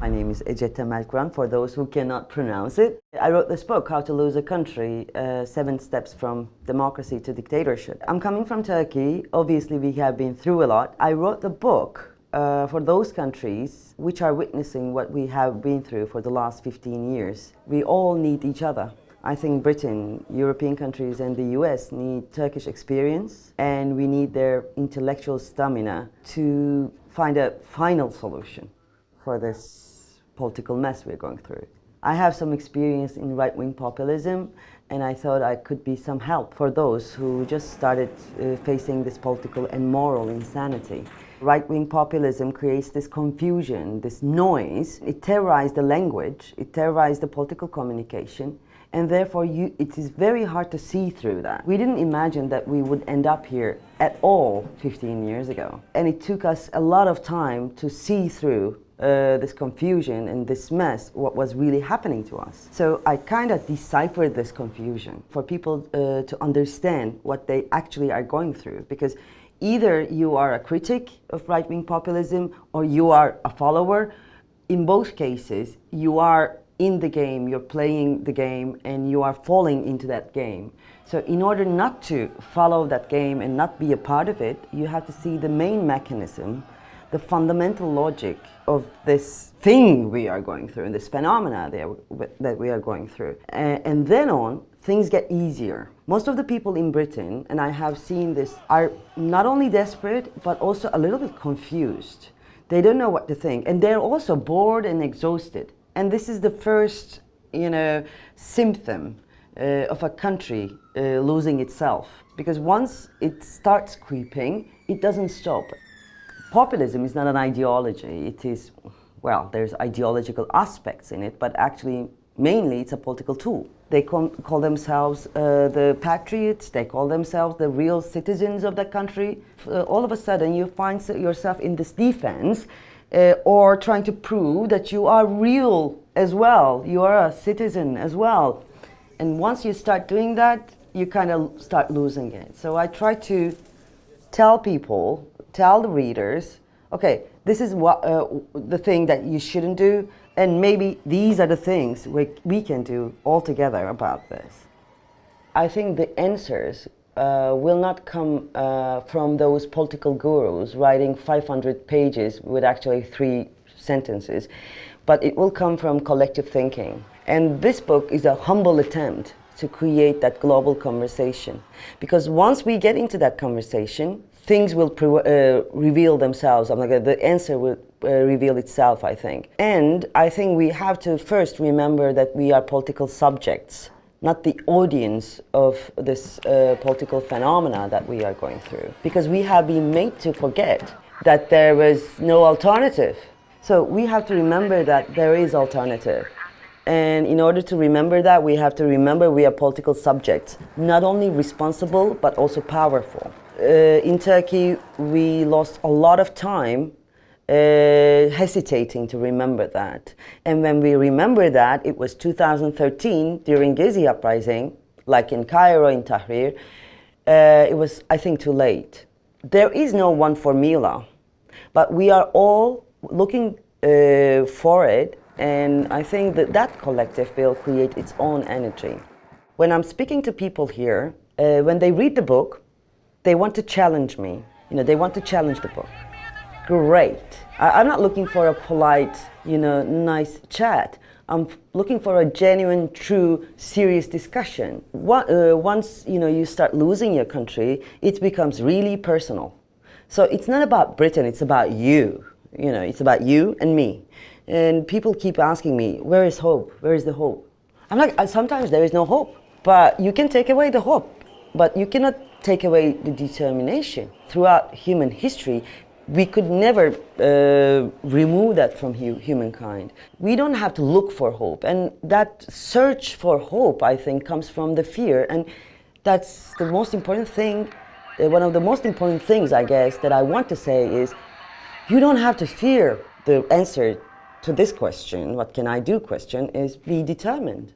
My name is Ece Temelkuran, for those who cannot pronounce it. I wrote this book, How to Lose a Country, 7 Steps from Democracy to Dictatorship. I'm coming from Turkey. Obviously, we have been through a lot. I wrote the book for those countries which are witnessing what we have been through for the last 15 years. We all need each other. I think Britain, European countries and the US need Turkish experience, and we need their intellectual stamina to find a final solution for this political mess we're going through. I have some experience in right-wing populism, and I thought I could be some help for those who just started facing this political and moral insanity. Right-wing populism creates this confusion, this noise. It terrorizes the language, it terrorizes the political communication, and therefore it is very hard to see through that. We didn't imagine that we would end up here at all 15 years ago. And it took us a lot of time to see through this confusion and this mess, what was really happening to us. So I kind of deciphered this confusion for people to understand what they actually are going through. Because either you are a critic of right-wing populism or you are a follower. In both cases, you are in the game, you're playing the game, and you are falling into that game. So in order not to follow that game and not be a part of it, you have to see the main mechanism, the fundamental logic of this thing we are going through, and this phenomena that we are going through. And then on, things get easier. Most of the people in Britain, and I have seen this, are not only desperate, but also a little bit confused. They don't know what to think, and they're also bored and exhausted. And this is the first, symptom of a country losing itself. Because once it starts creeping, it doesn't stop. Populism is not an ideology. It is, well, there's ideological aspects in it, but actually, mainly, it's a political tool. They call themselves the patriots. They call themselves the real citizens of the country. All of a sudden, you find yourself in this defense or trying to prove that you are real as well. You are a citizen as well. And once you start doing that, you kind of start losing it. So I try to tell people, tell the readers, okay, this is what the thing that you shouldn't do, and maybe these are the things we can do all together about this. I think the answers will not come from those political gurus writing 500 pages with actually 3 sentences, but it will come from collective thinking. And this book is a humble attempt to create that global conversation. Because once we get into that conversation, things will reveal themselves. The answer will reveal itself, I think. And I think we have to first remember that we are political subjects, not the audience of this political phenomena that we are going through. Because we have been made to forget that there was no alternative. So we have to remember that there is alternative. And in order to remember that, we have to remember we are political subjects, not only responsible, but also powerful. In Turkey, we lost a lot of time hesitating to remember that. And when we remember that, it was 2013, during Gezi uprising, like in Cairo, in Tahrir, it was, I think, too late. There is no one formula, but we are all looking for it. And I think that that collective will create its own energy. When I'm speaking to people here, when they read the book, they want to challenge me. They want to challenge the book. Great. I'm not looking for a polite, nice chat. I'm looking for a genuine, true, serious discussion. Once, you start losing your country, it becomes really personal. So it's not about Britain, it's about you. It's about you and me. And people keep asking me, where is hope? Where is the hope? I'm like, sometimes there is no hope. But you can take away the hope. But you cannot take away the determination. Throughout human history, we could never remove that from humankind. We don't have to look for hope. And that search for hope, I think, comes from the fear. And that's the most important thing, one of the most important things, I guess, that I want to say is, you don't have to fear. The answer to this question, what can I do question, is be determined.